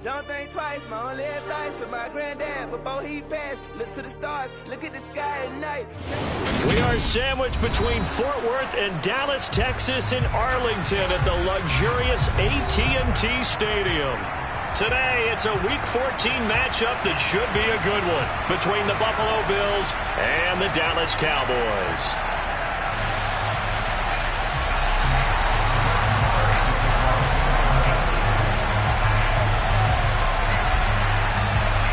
Don't think twice, my only advice for my granddad before he passed. Look to the stars, look at the sky at night. We are sandwiched between Fort Worth and Dallas, Texas in Arlington at the luxurious AT&T Stadium. Today, it's a Week 14 matchup that should be a good one between the Buffalo Bills and the Dallas Cowboys.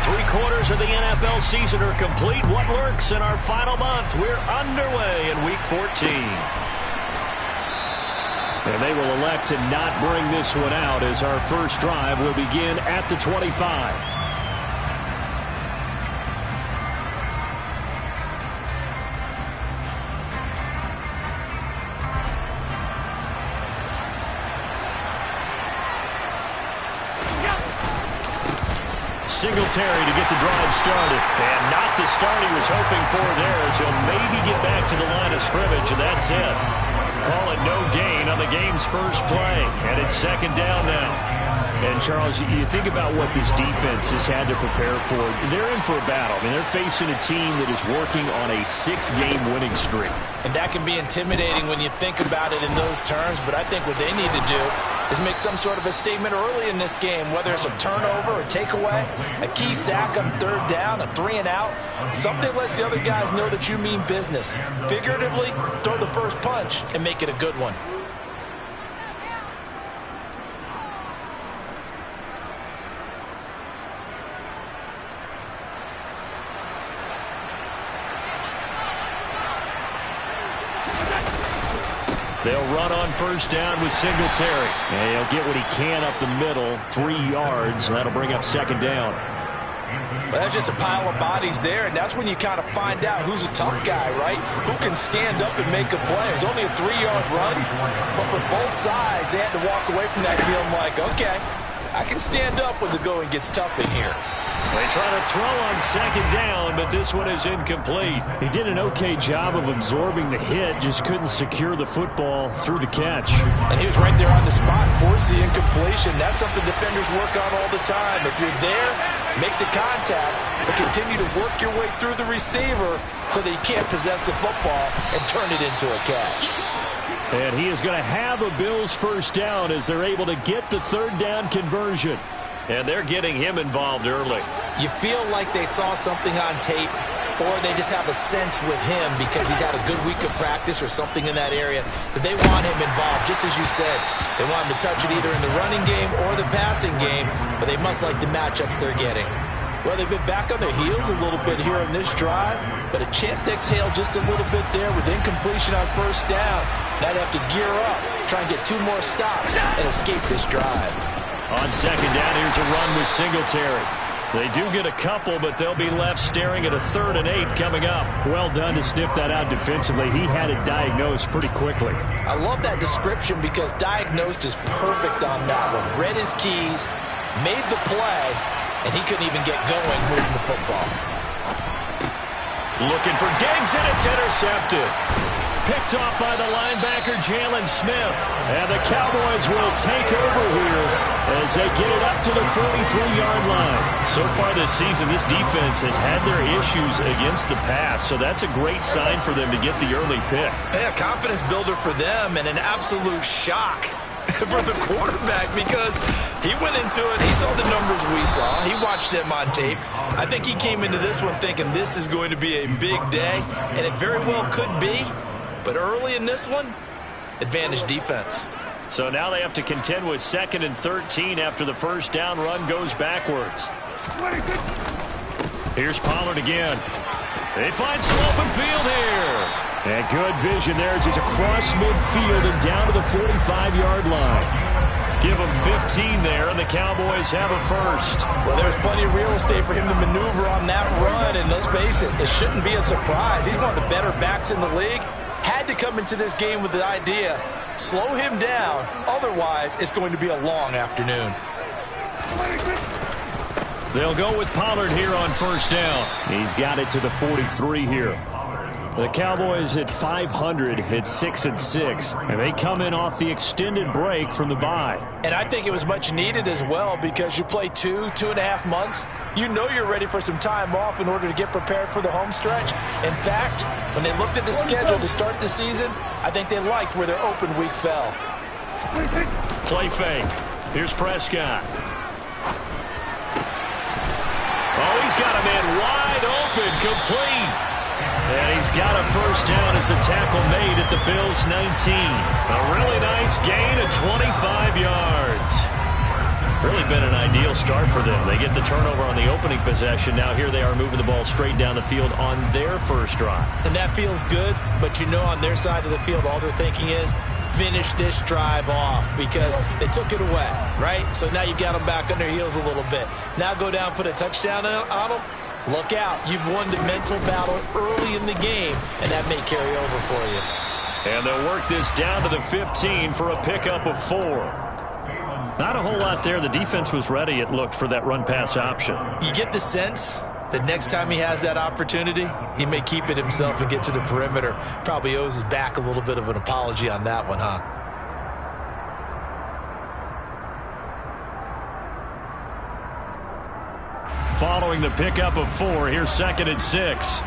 Three-quarters of the NFL season are complete. What lurks in our final month? We're underway in Week 14. And they will elect to not bring this one out as our first drive will begin at the 25. Singletary to get the drive started. And not the start he was hoping for there, as he'll maybe get back to the line of scrimmage, and that's it. Call it no gain on the game's first play. And it's second down now. And, Charles, you think about what this defense has had to prepare for. They're in for a battle. I mean, they're facing a team that is working on a 6-game winning streak. And that can be intimidating when you think about it in those terms. But I think what they need to do is make some sort of a statement early in this game, whether it's a turnover, a takeaway, a key sack on third down, a 3-and-out. Something lets the other guys know that you mean business. Figuratively, throw the first punch and make it a good one. They'll run on first down with Singletary. And he'll get what he can up the middle, 3 yards. That'll bring up second down. Well, that's just a pile of bodies there, and that's when you kind of find out who's a tough guy, right? Who can stand up and make a play. It's only a 3-yard run, but for both sides, they had to walk away from that feeling like, okay, I can stand up when the going gets tough in here. They try to throw on second down, but this one is incomplete. He did an okay job of absorbing the hit, just couldn't secure the football through the catch. And he was right there on the spot, force the incompletion. That's something defenders work on all the time. If you're there, make the contact, but continue to work your way through the receiver so that he can't possess the football and turn it into a catch. And he is going to have a Bills first down as they're able to get the third down conversion. And they're getting him involved early. You feel like they saw something on tape, or they just have a sense with him because he's had a good week of practice or something in that area that they want him involved, just as you said. They want him to touch it either in the running game or the passing game, but they must like the matchups they're getting. Well, they've been back on their heels a little bit here on this drive, but a chance to exhale just a little bit there with incompletion on first down. Now they have to gear up, try and get 2 more stops and escape this drive. On second down, here's a run with Singletary. They do get a couple, but they'll be left staring at a 3rd and 8 coming up. Well done to sniff that out defensively. He had it diagnosed pretty quickly. I love that description because diagnosed is perfect on that one. Read his keys, made the play, and he couldn't even get going moving the football. Looking for Diggs, and it's intercepted. Picked off by the linebacker, Jalen Smith. And the Cowboys will take over here as they get it up to the 43-yard line. So far this season, this defense has had their issues against the pass, so that's a great sign for them to get the early pick. Yeah, confidence builder for them and an absolute shock for the quarterback because he went into it, he saw the numbers we saw, he watched them on tape. I think he came into this one thinking this is going to be a big day, and it very well could be. But early in this one, advantage defense. So now they have to contend with 2nd and 13 after the first down run goes backwards. Here's Pollard again. They find some open field here. And good vision there as he's across midfield and down to the 45-yard line. Give him 15 there, and the Cowboys have a first. Well, there's plenty of real estate for him to maneuver on that run, and let's face it, it shouldn't be a surprise. He's one of the better backs in the league. Had to come into this game with the idea, slow him down, otherwise it's going to be a long afternoon. They'll go with Pollard here on first down. He's got it to the 43 here. The Cowboys at 500 at 6-6, and they come in off the extended break from the bye. And I think it was much needed as well because you play 2.5 months. You know you're ready for some time off in order to get prepared for the home stretch. In fact, when they looked at the schedule to start the season, I think they liked where their open week fell. Play fake. Here's Prescott. Oh, he's got a man wide open, complete. And he's got a first down as a tackle made at the Bills' 19. A really nice gain of 25 yards. Really been an ideal start for them. They get the turnover on the opening possession. Now here they are moving the ball straight down the field on their first drive. And that feels good, but you know on their side of the field all they're thinking is finish this drive off because they took it away, right? So now you've got them back on their heels a little bit. Now go down, put a touchdown on them. Look out. You've won the mental battle early in the game, and that may carry over for you. And they'll work this down to the 15 for a pickup of 4. Not a whole lot there. The defense was ready, it looked, for that run-pass option. You get the sense that next time he has that opportunity, he may keep it himself and get to the perimeter. Probably owes his back a little bit of an apology on that one, huh? Following the pickup of 4, here's 2nd and 6.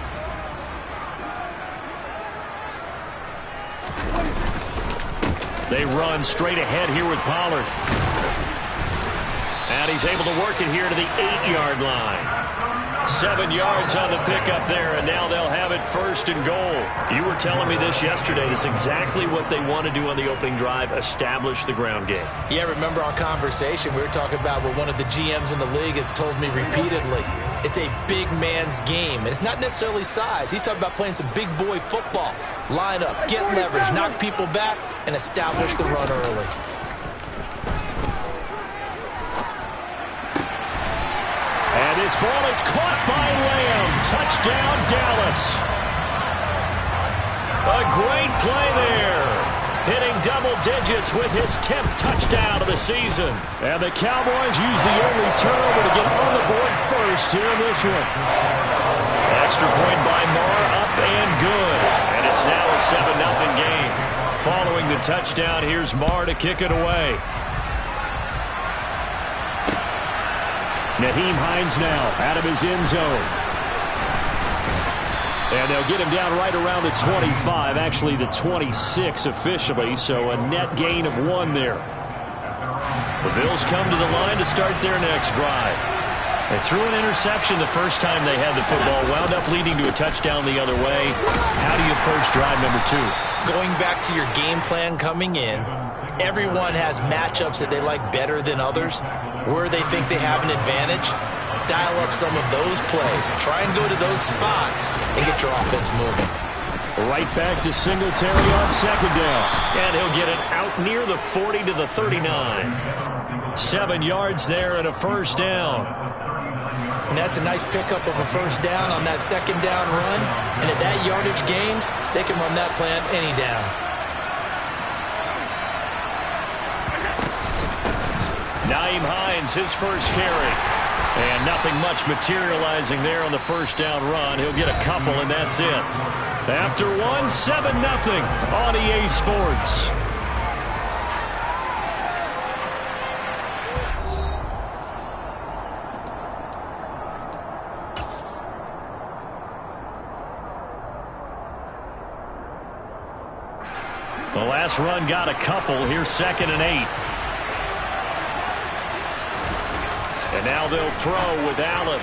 They run straight ahead here with Pollard. And he's able to work it here to the 8-yard line. 7 yards on the pickup there, and now they'll have it 1st and goal. You were telling me this yesterday. It's exactly what they want to do on the opening drive, establish the ground game. Yeah, remember our conversation. We were talking about what one of the GMs in the league has told me repeatedly. It's a big man's game, and it's not necessarily size. He's talking about playing some big boy football. Line up, get leverage, knock people back, and establish the run early. And this ball is caught by Lamb. Touchdown, Dallas. A great play there. Hitting double digits with his 10th touchdown of the season. And the Cowboys use the only turnover to get on the board first here in this one. Extra point by Marr, up and good. And it's now a 7-0 game. Following the touchdown, here's Marr to kick it away. Nyheim Hines now out of his end zone. And they'll get him down right around the 25, actually the 26 officially, so a net gain of 1 there. The Bills come to the line to start their next drive. They threw an interception the first time they had the football, wound up leading to a touchdown the other way. How do you approach drive number 2? Going back to your game plan coming in, everyone has matchups that they like better than others. Where they think they have an advantage, dial up some of those plays. Try and go to those spots and get your offense moving. Right back to Singletary on 2nd down. And he'll get it out near the 40 to the 39. 7 yards there and a first down. And that's a nice pickup of a first down on that 2nd down run. And at that yardage gained, they can run that plan any down. Nyheim Hines, his first carry. And nothing much materializing there on the first down run. He'll get a couple, and that's it. After 1, 7-0 on EA Sports. The last run got a couple. Here's 2nd and 8. And now they'll throw with Allen.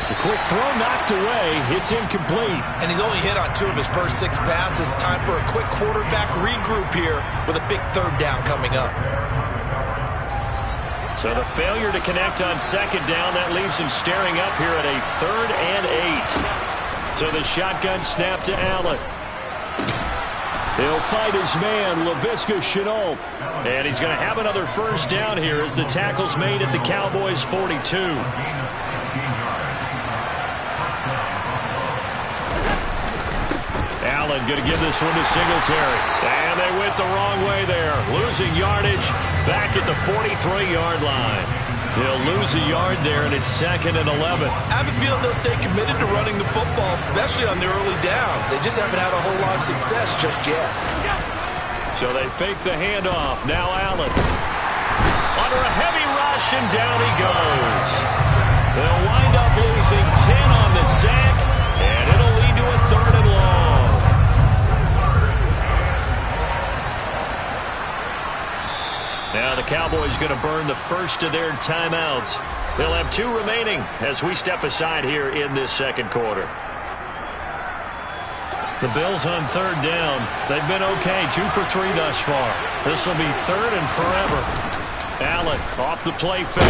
The quick throw knocked away. It's incomplete. And he's only hit on 2 of his first 6 passes. Time for a quick quarterback regroup here with a big 3rd down coming up. So the failure to connect on 2nd down, that leaves him staring up here at a 3rd and 8. So the shotgun snap to Allen. He'll fight his man, Laviska Shenault. And he's going to have another first down here as the tackle's made at the Cowboys' 42. Allen going to give this one to Singletary. And they went the wrong way there. Losing yardage back at the 43-yard line. He'll lose a yard there, and it's 2nd and 11. I have a feeling they'll stay committed to running the football, especially on the early downs. They just haven't had a whole lot of success just yet. So they fake the handoff. Now Allen. Under a heavy rush, and down he goes. They'll wind up losing 10 on the sack, and it'll lead to a 3rd and long. Now the Cowboys going to burn the first of their timeouts. They'll have 2 remaining as we step aside here in this second quarter. The Bills on 3rd down. They've been okay, 2 for 3 thus far. This will be 3rd and forever. Allen off the play fake.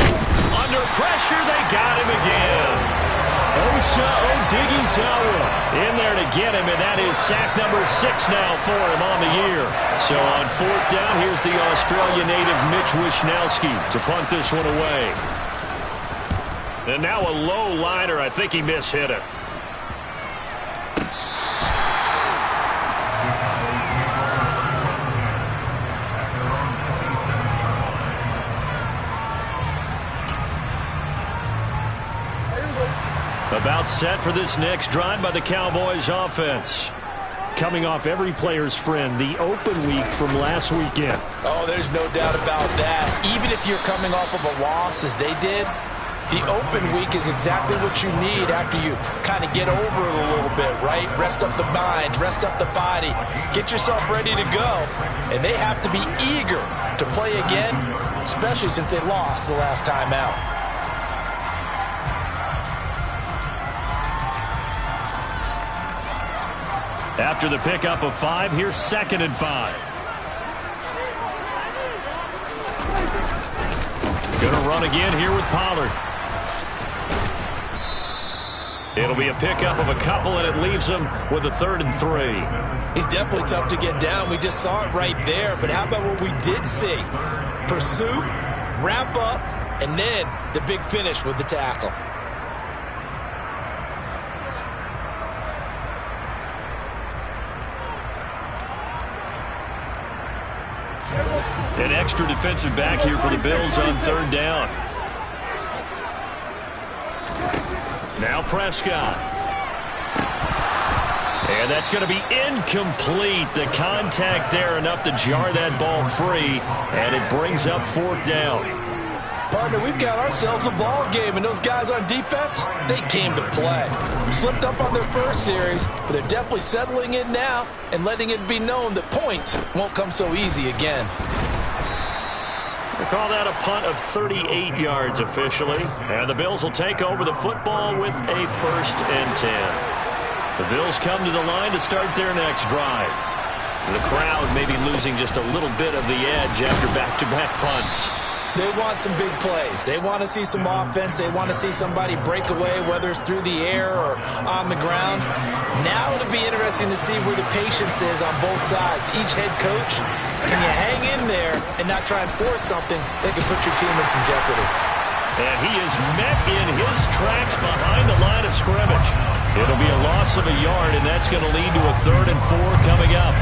Under pressure, they got him again. Osa Odighizuwa in there to get him, and that is sack number 6 now for him on the year. So on 4th down, here's the Australia native Mitch Wishnowsky to punt this one away. And now a low liner. I think he mishit it. About set for this next drive by the Cowboys offense. Coming off every player's friend, the open week from last weekend. Oh, there's no doubt about that. Even if you're coming off of a loss as they did, the open week is exactly what you need after you kind of get over it a little bit, right? Rest up the mind, rest up the body, get yourself ready to go. And they have to be eager to play again, especially since they lost the last time out. After the pickup of 5, here's 2nd and 5. Gonna run again here with Pollard. It'll be a pickup of a couple, and it leaves him with a 3rd and 3. He's definitely tough to get down. We just saw it right there. But how about what we did see? Pursuit, wrap up, and then the big finish with the tackle. An extra defensive back here for the Bills on 3rd down. Now Prescott. And that's going to be incomplete. The contact there enough to jar that ball free, and it brings up 4th down. Partner, we've got ourselves a ball game, and those guys on defense, they came to play. Slipped up on their first series, but they're definitely settling in now and letting it be known that points won't come so easy again. They call that a punt of 38 yards officially, and the Bills will take over the football with a 1st and 10. The Bills come to the line to start their next drive. The crowd may be losing just a little bit of the edge after back-to-back punts. They want some big plays. They want to see some offense. They want to see somebody break away, whether it's through the air or on the ground. Now it'll be interesting to see where the patience is on both sides. Each head coach, can you hang in there and not try and force something that can put your team in some jeopardy? And he is met in his tracks behind the line of scrimmage. It'll be a loss of a yard, and that's going to lead to a 3rd and 4 coming up.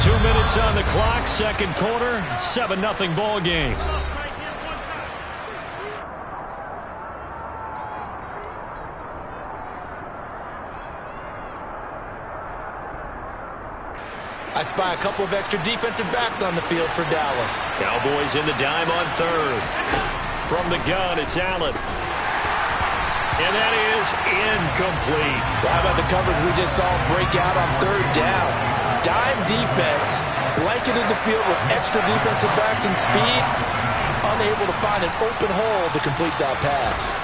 2 minutes on the clock, second quarter, 7-0 ball game. I spy a couple of extra defensive backs on the field for Dallas. Cowboys in the dime on 3rd. From the gun, it's Allen. And that is incomplete. Well, how about the coverage we just saw break out on 3rd down? Dime defense, blanketed the field with extra defensive backs and speed, unable to find an open hole to complete that pass.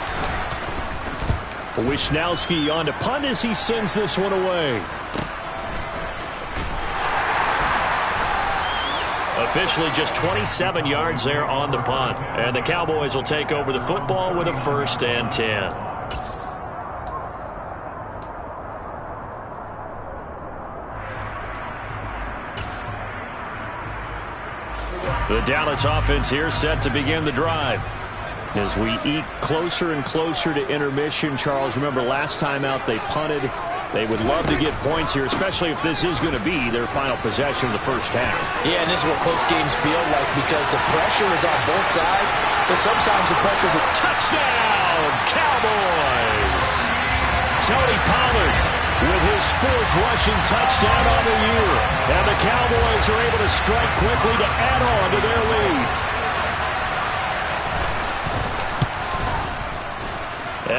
Wishnowsky on to punt as he sends this one away. Officially just 27 yards there on the punt. And the Cowboys will take over the football with a 1st and 10. The Dallas offense here set to begin the drive. As we eke closer and closer to intermission, Charles, remember last time out they punted. They would love to get points here, especially if this is going to be their final possession of the first half. Yeah, and this is what close games feel like because the pressure is on both sides. But sometimes the pressure's a touchdown, Cowboys. Tony Pollard with his 4th rushing touchdown on the year. And the Cowboys are able to strike quickly to add on to their lead.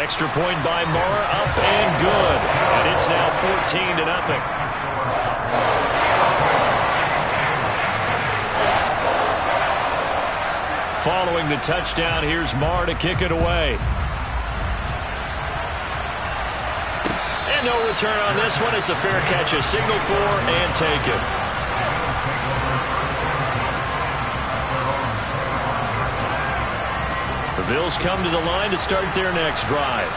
Extra point by Mara, up and good. And it's now 14-0. Following the touchdown, here's Marr to kick it away. And no return on this one as the fair catch is signaled for and taken. The Bills come to the line to start their next drive.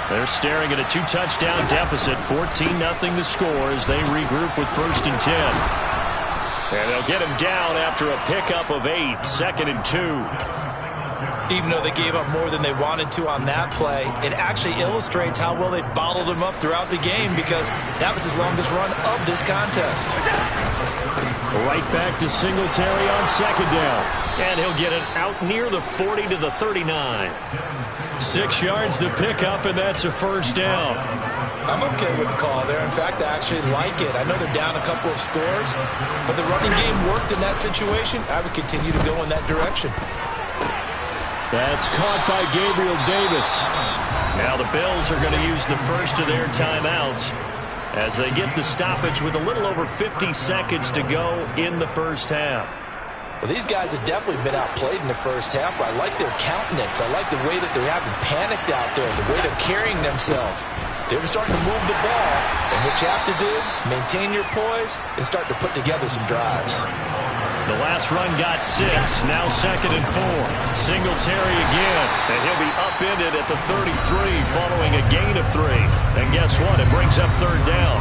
They're staring at a 2-touchdown deficit, 14-0 the score as they regroup with 1st and 10. And they'll get him down after a pickup of 8, 2nd and 2. Even though they gave up more than they wanted to on that play, it actually illustrates how well they bottled him up throughout the game because that was his longest run of this contest. Right back to Singletary on 2nd down. And he'll get it out near the 40 to the 39. 6 yards to pick up, and that's a 1st down. I'm okay with the call there. In fact, I actually like it. I know they're down a couple of scores, but the running game worked in that situation. I would continue to go in that direction. That's caught by Gabriel Davis. Now the Bills are going to use the first of their timeouts as they get the stoppage with a little over 50 seconds to go in the first half. Well, these guys have definitely been outplayed in the first half, but I like their countenance. I like the way that they're having panicked out there, the way they're carrying themselves. They're starting to move the ball, and what you have to do, maintain your poise and start to put together some drives. The last run got 6, now 2nd and 4. Singletary again, and he'll be upended at the 33 following a gain of 3. And guess what? It brings up 3rd down.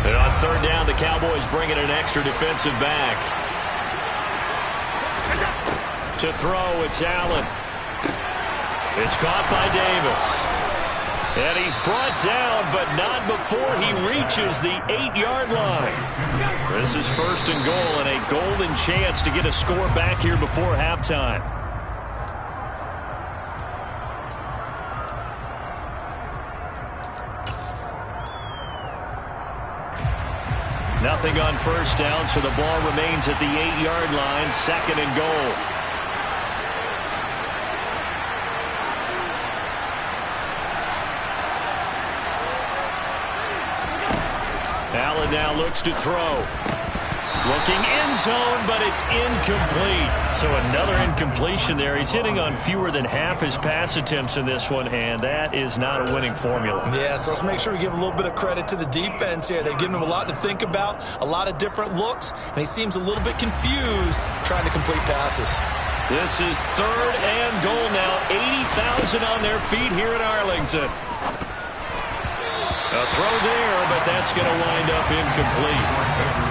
And on 3rd down, the Cowboys bring in an extra defensive back. To throw, it's Allen. It's caught by Davis. And he's brought down, but not before he reaches the 8-yard line. This is 1st and goal and a golden chance to get a score back here before halftime. Nothing on 1st down, so the ball remains at the 8-yard line, 2nd and goal. Allen now looks to throw. Looking end zone, but it's incomplete. So another incompletion there. He's hitting on fewer than half his pass attempts in this one, and that is not a winning formula. Yeah, so let's make sure we give a little bit of credit to the defense here. They've given him a lot to think about, a lot of different looks, and he seems a little bit confused trying to complete passes. This is 3rd and goal now. 80,000 on their feet here in Arlington. A throw there, but that's going to wind up incomplete.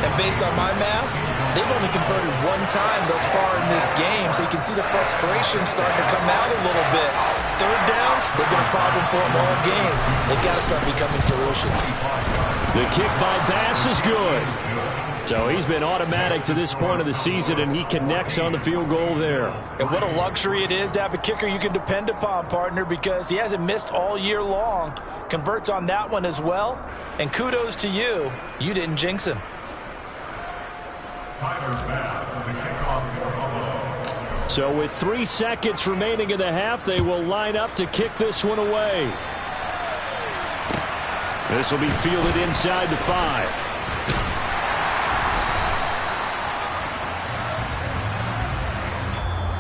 And based on my math, they've only converted 1 time thus far in this game, so you can see the frustration starting to come out a little bit. 3rd downs, they've been a problem for them all game. They've got to start becoming solutions. The kick by Bass is good. So he's been automatic to this point of the season, and he connects on the field goal there. And what a luxury it is to have a kicker you can depend upon, partner, because he hasn't missed all year long. Converts on that one as well. And kudos to you. You didn't jinx him. So with 3 seconds remaining in the half, they will line up to kick this one away. This will be fielded inside the 5.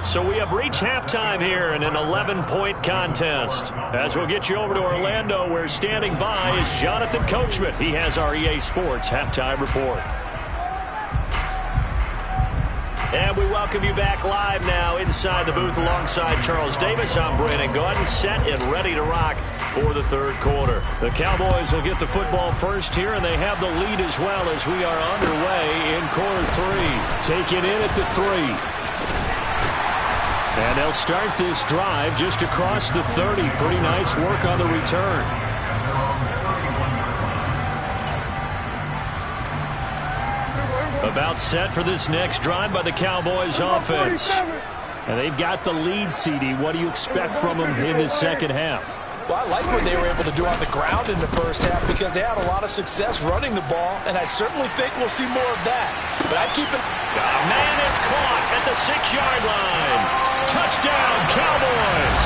So we have reached halftime here in an 11-point contest. As we'll get you over to Orlando, where standing by is Jonathan Coachman. He has our EA Sports Halftime Report. And we welcome you back live now inside the booth alongside Charles Davis. I'm Brandon Gaudin, set and ready to rock for the 3rd quarter. The Cowboys will get the football first here, and they have the lead as well as we are underway in quarter 3. Take it in at the 3. And they'll start this drive just across the 30. Pretty nice work on the return. A About set for this next drive by the Cowboys offense. And they've got the lead, CD. What do you expect from them in the second half? Well, I like what they were able to do on the ground in the first half because they had a lot of success running the ball, and I certainly think we'll see more of that. But I keep it. Man, it's caught at the 6-yard line. Touchdown, Cowboys.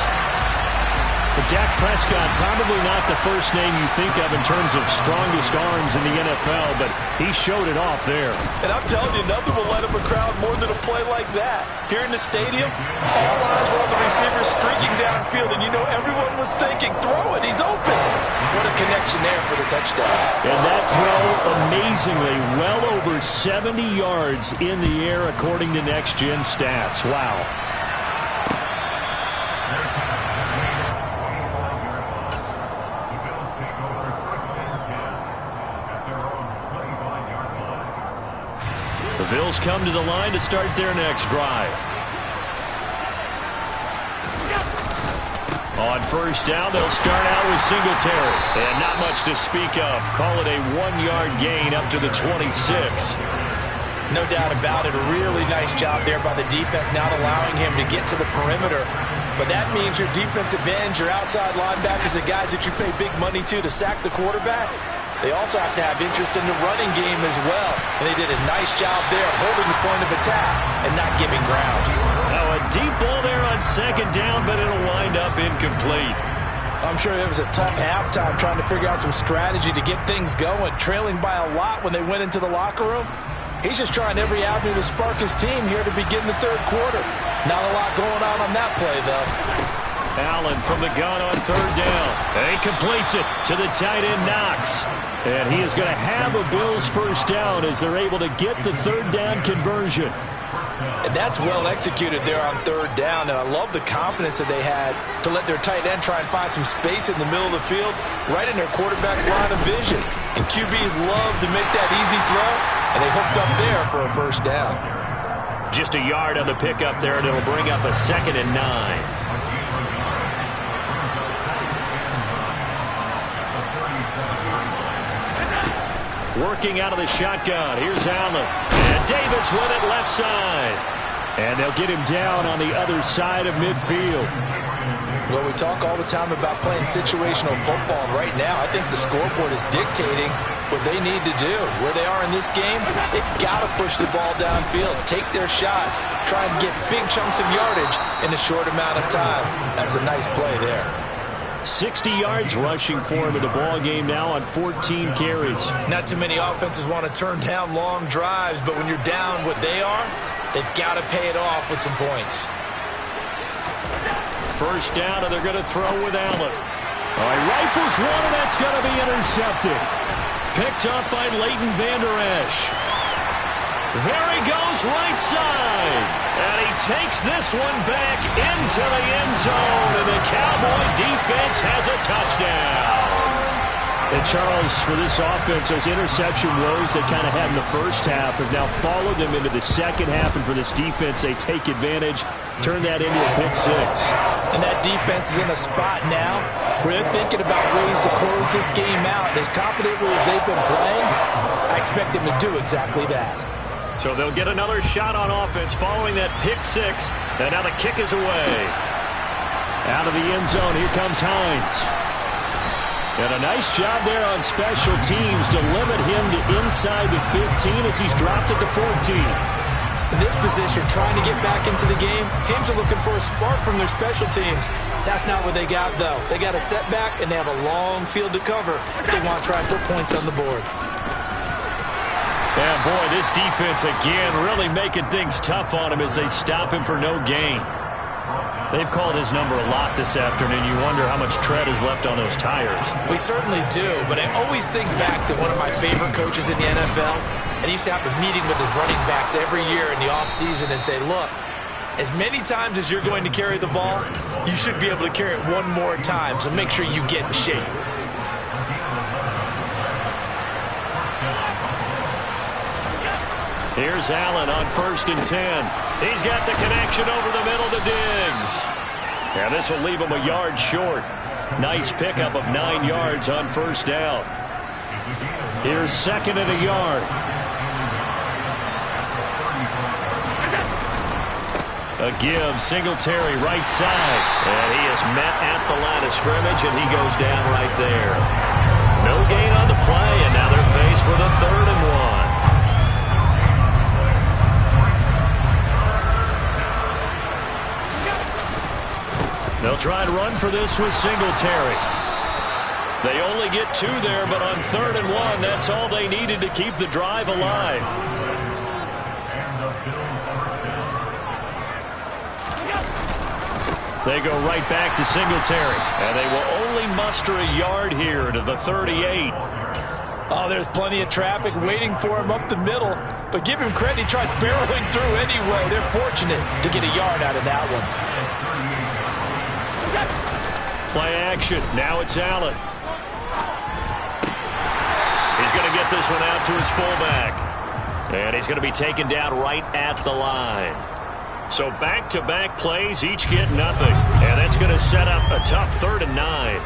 But Dak Prescott, probably not the first name you think of in terms of strongest arms in the NFL, but he showed it off there. And I'm telling you, nothing will light up a crowd more than a play like that. Here in the stadium, all eyes were on the receiver streaking downfield, and you know everyone was thinking, throw it, he's open. What a connection there for the touchdown. And that throw, amazingly, well over 70 yards in the air, according to Next Gen Stats. Wow. The Bills come to the line to start their next drive. On first down, they'll start out with Singletary. And not much to speak of. Call it a 1-yard gain up to the 26. No doubt about it. A really nice job there by the defense, not allowing him to get to the perimeter. But that means your defensive ends, your outside linebackers, the guys that you pay big money to sack the quarterback, they also have to have interest in the running game as well. And they did a nice job there holding the point of attack and not giving ground. Now a deep ball there on second down, but it'll wind up incomplete. I'm sure it was a tough halftime trying to figure out some strategy to get things going, trailing by a lot when they went into the locker room. He's just trying every avenue to spark his team here to begin the third quarter. Not a lot going on that play, though. Allen from the gun on third down. And he completes it to the tight end, Knox. And he is going to have a Bills first down as they're able to get the third down conversion. And that's well executed there on third down. And I love the confidence that they had to let their tight end try and find some space in the middle of the field, right in their quarterback's line of vision. And QBs love to make that easy throw, and they hooked up there for a first down. Just a yard on the pickup there, and it'll bring up a 2nd and 9. Working out of the shotgun. Here's Allen. And Davis with it left side. And they'll get him down on the other side of midfield. Well, we talk all the time about playing situational football. Right now, I think the scoreboard is dictating what they need to do. Where they are in this game, they've got to push the ball downfield, take their shots, try and get big chunks of yardage in a short amount of time. That was a nice play there. 60 yards rushing for him in the ball game now on 14 carries. Not too many offenses want to turn down long drives, but when you're down what they are, they've got to pay it off with some points. First down, and they're going to throw with Allen. All right, rifles one, and that's going to be intercepted. Picked up by Leighton Vander Esch. There he goes, right side. And he takes this one back into the end zone. And the Cowboy defense has a touchdown. And Charles, for this offense, those interception woes they kind of had in the first half have now followed them into the second half. And for this defense, they take advantage, turn that into a pick six. And that defense is in a spot now where they're thinking about ways to close this game out. As confidently as they've been playing, I expect them to do exactly that. So they'll get another shot on offense following that pick six. And now the kick is away. Out of the end zone, here comes Hines. And a nice job there on special teams to limit him to inside the 15 as he's dropped at the 14. In this position, trying to get back into the game, teams are looking for a spark from their special teams. That's not what they got, though. They got a setback, and they have a long field to cover if they want to try and put points on the board. And boy, this defense again really making things tough on him as they stop him for no gain. They've called his number a lot this afternoon. You wonder how much tread is left on those tires. We certainly do, but I always think back to one of my favorite coaches in the NFL, and he used to have a meeting with his running backs every year in the offseason and say, look, as many times as you're going to carry the ball, you should be able to carry it one more time, so make sure you get in shape. Here's Allen on 1st and 10. He's got the connection over the middle to Diggs. And this will leave him a yard short. Nice pickup of 9 yards on first down. Here's 2nd and a yard. A give, Singletary right side. And he is met at the line of scrimmage, and he goes down right there. No gain on the play, and now they're faced with a 3rd and 1. They'll try and run for this with Singletary. They only get 2 there, but on 3rd and 1, that's all they needed to keep the drive alive. They go right back to Singletary, and they will only muster a yard here to the 38. Oh, there's plenty of traffic waiting for him up the middle, but give him credit, he tried barreling through anyway. They're fortunate to get a yard out of that one. Play action. Now it's Allen. He's going to get this one out to his fullback. And he's going to be taken down right at the line. So back-to-back plays, each get nothing. And that's going to set up a tough 3rd and 9.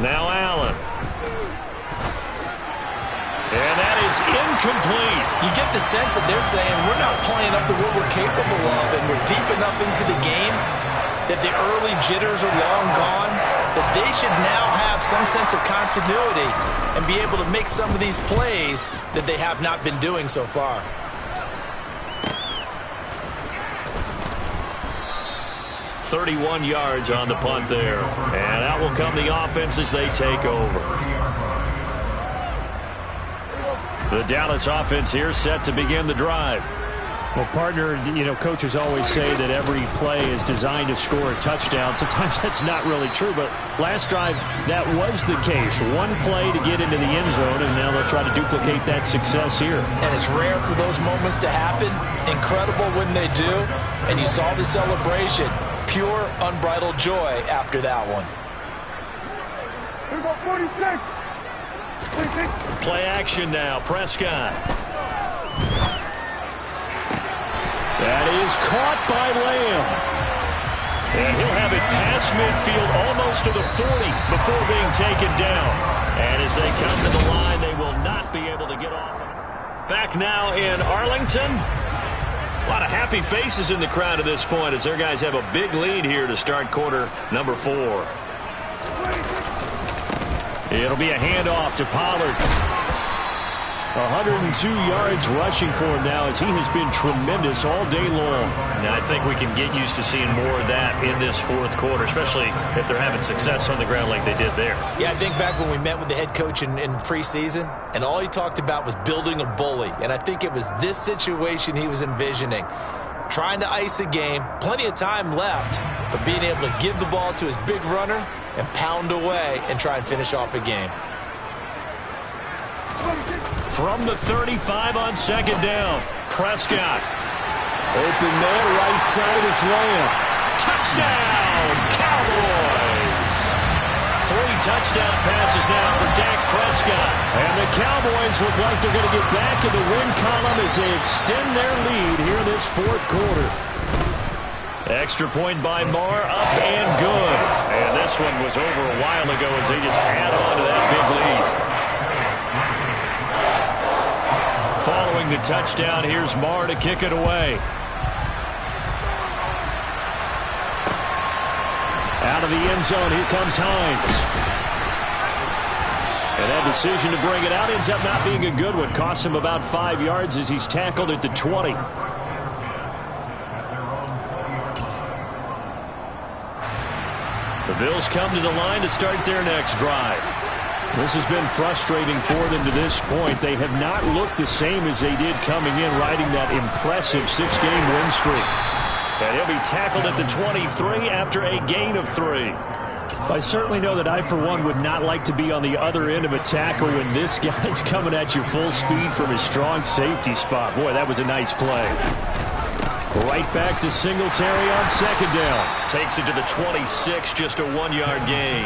Now Allen. And that is incomplete. You get the sense that they're saying we're not playing up to what we're capable of, and we're deep enough into the game that the early jitters are long gone, that they should now have some sense of continuity and be able to make some of these plays that they have not been doing so far. "31 yards on the punt there. And out will come the offense as they take over. The Dallas offense here set to begin the drive. Well, partner, coaches always say that every play is designed to score a touchdown. Sometimes that's not really true, but last drive, that was the case. One play to get into the end zone, and now they'll try to duplicate that success here. And it's rare for those moments to happen. Incredible when they do. And you saw the celebration. Pure, unbridled joy after that one. Play action now. Prescott. That is caught by Lamb. And he'll have it past midfield almost to the 40 before being taken down. And as they come to the line, they will not be able to get off. Back now in Arlington. A lot of happy faces in the crowd at this point as their guys have a big lead here to start quarter number 4. It'll be a handoff to Pollard. 102 yards rushing for him now as he has been tremendous all day long. Now, I think we can get used to seeing more of that in this 4th quarter, especially if they're having success on the ground like they did there. Yeah, I think back when we met with the head coach in preseason, and all he talked about was building a bully. And I think it was this situation he was envisioning. Trying to ice a game, plenty of time left, but being able to give the ball to his big runner and pound away and try and finish off a game. From the 35 on 2nd down, Prescott. Open man, right side, it's Lamb. Touchdown, Cowboys! 3 touchdown passes now for Dak Prescott. And the Cowboys look like they're going to get back in the win column as they extend their lead here in this 4th quarter. Extra point by Marr, up and good. And this one was over a while ago as they just add on to that big lead. Following the touchdown, here's Marr to kick it away. Out of the end zone, here comes Hines. And that decision to bring it out ends up not being a good one. Costs him about 5 yards as he's tackled at the 20. The Bills come to the line to start their next drive. This has been frustrating for them to this point. They have not looked the same as they did coming in, riding that impressive 6-game win streak. And he'll be tackled at the 23 after a gain of 3. I certainly know that I, for one, would not like to be on the other end of a tackle when this guy's coming at you full speed from his strong safety spot. Boy, that was a nice play. Right back to Singletary on 2nd down. Takes it to the 26, just a 1-yard gain.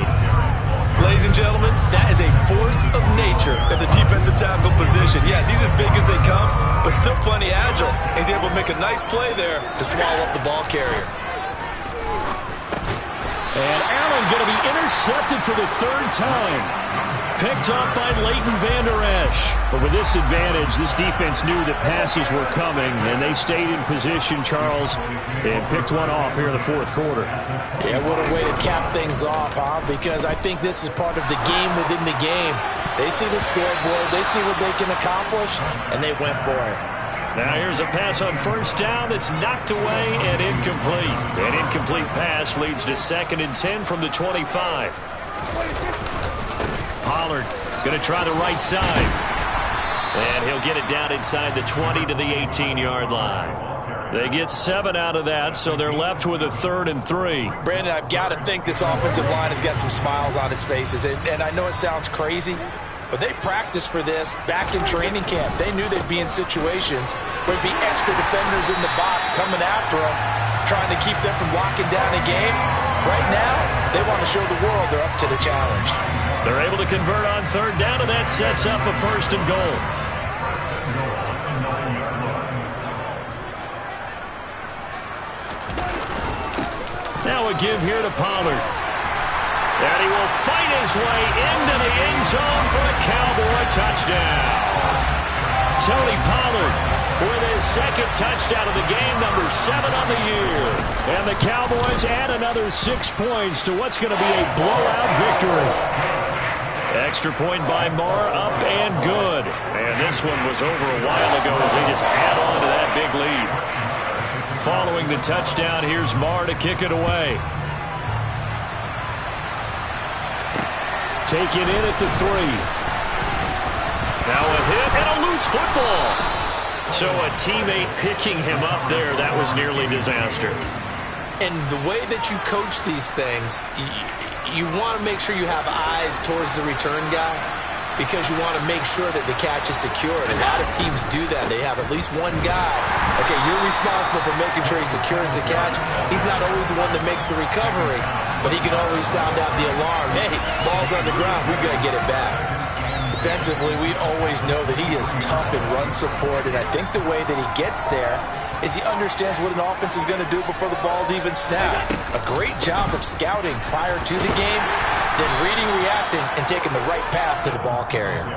Ladies and gentlemen, that is a force of nature at the defensive tackle position. Yes, he's as big as they come, but still plenty agile. He's able to make a nice play there to swallow up the ball carrier. And Allen going to be intercepted for the 3rd time. picked up by Leighton Vander Esch. But with this advantage, this defense knew that passes were coming, and they stayed in position, Charles, and picked one off here in the fourth quarter. Yeah, what a way to cap things off, huh? Because I think this is part of the game within the game. They see the scoreboard, they see what they can accomplish, and they went for it. Now here's a pass on first down that's knocked away and incomplete. An incomplete pass leads to 2nd and 10 from the 25. Pollard going to try the right side. And he'll get it down inside the 20 to the 18-yard line. They get 7 out of that, so they're left with a 3rd and 3. Brandon, I've got to think this offensive line has got some smiles on its faces. And I know it sounds crazy, but they practiced for this back in training camp. They knew they'd be in situations where there'd be extra defenders in the box coming after them, trying to keep them from locking down a game. Right now, they want to show the world they're up to the challenge. They're able to convert on 3rd down, and that sets up a 1st and goal. Now a give here to Pollard. And he will fight his way into the end zone for a Cowboy touchdown. Tony Pollard with his 2nd touchdown of the game, number 7 on the year. And the Cowboys add another 6 points to what's going to be a blowout victory. Extra point by Marr, up and good. And this one was over a while ago as they just add on to that big lead. Following the touchdown, here's Marr to kick it away. Taken in at the 3. Now a hit and a loose football. So a teammate picking him up there, that was nearly disaster. And the way that you coach these things, you want to make sure you have eyes towards the return guy because you want to make sure that the catch is secured. A lot of teams do that. They have at least one guy. Okay, you're responsible for making sure he secures the catch. He's not always the one that makes the recovery, but he can always sound out the alarm. Hey, ball's on the ground. We've got to get it back. Defensively, we always know that he is tough in run support, and I think the way that he gets there is he understands what an offense is going to do before the ball's even snapped. A great job of scouting prior to the game, then reading, reacting, and taking the right path to the ball carrier.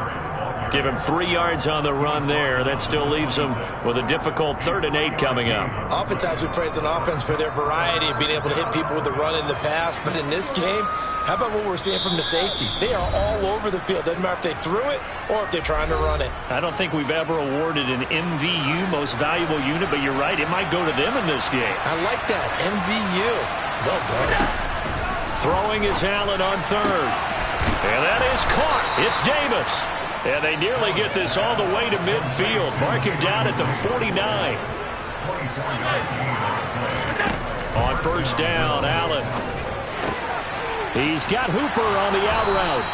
Give him 3 yards on the run there. That still leaves him with a difficult 3rd and 8 coming up. Oftentimes we praise an offense for their variety of being able to hit people with the run in the pass, but in this game, how about what we're seeing from the safeties? They are all over the field. Doesn't matter if they threw it or if they're trying to run it. I don't think we've ever awarded an MVU, most valuable unit, but you're right, it might go to them in this game. I like that, MVU. Well done. Throwing is Allen on 3rd. And that is caught. It's Davis. And they nearly get this all the way to midfield. Mark him down at the 49. On 1st down, Allen. He's got Hooper on the out route.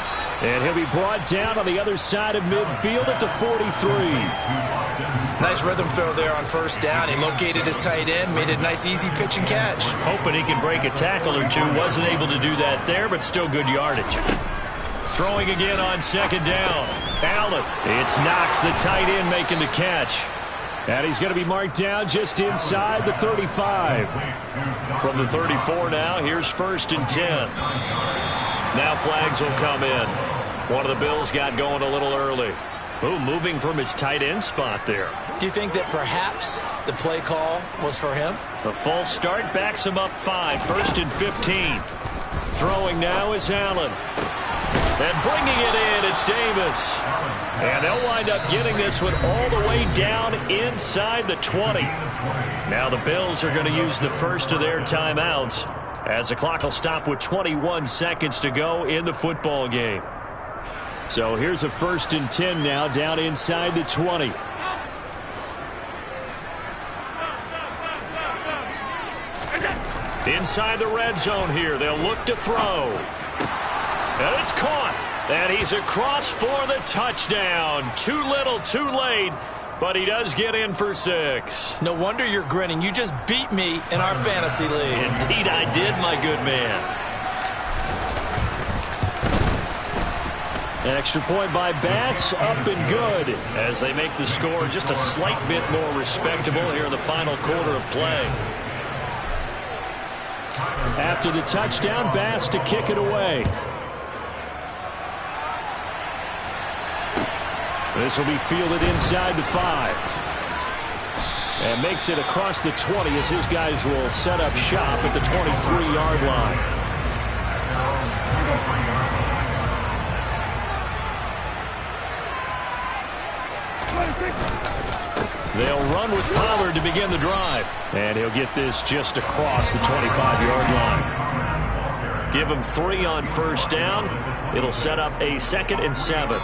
And he'll be brought down on the other side of midfield at the 43. Nice rhythm throw there on 1st down. He located his tight end, made a nice easy pitch and catch. Hoping he can break a tackle or two. Wasn't able to do that there, but still good yardage. Throwing again on 2nd down. Allen. It's Knox, the tight end, making the catch. And he's going to be marked down just inside the 35. From the 34 now, here's 1st and 10. Now flags will come in. One of the Bills got going a little early. Ooh, moving from his tight end spot there. Do you think that perhaps the play call was for him? The false start backs him up 5. 1st and 15. Throwing now is Allen. And bringing it in, it's Davis. And they'll wind up getting this one all the way down inside the 20. Now the Bills are going to use the first of their timeouts as the clock will stop with 21 seconds to go in the football game. So here's a 1st and 10 now down inside the 20. Inside the red zone here. They'll look to throw. And it's caught. And he's across for the touchdown. Too little, too late. But he does get in for 6. No wonder you're grinning. You just beat me in our fantasy league. Indeed I did, my good man. An extra point by Bass, up and good. As they make the score just a slight bit more respectable here in the final quarter of play. After the touchdown, Bass to kick it away. This will be fielded inside the 5. And makes it across the 20 as his guys will set up shop at the 23-yard line. They'll run with Pollard to begin the drive. And he'll get this just across the 25-yard line. Give him 3 on first down. It'll set up a 2nd and 7.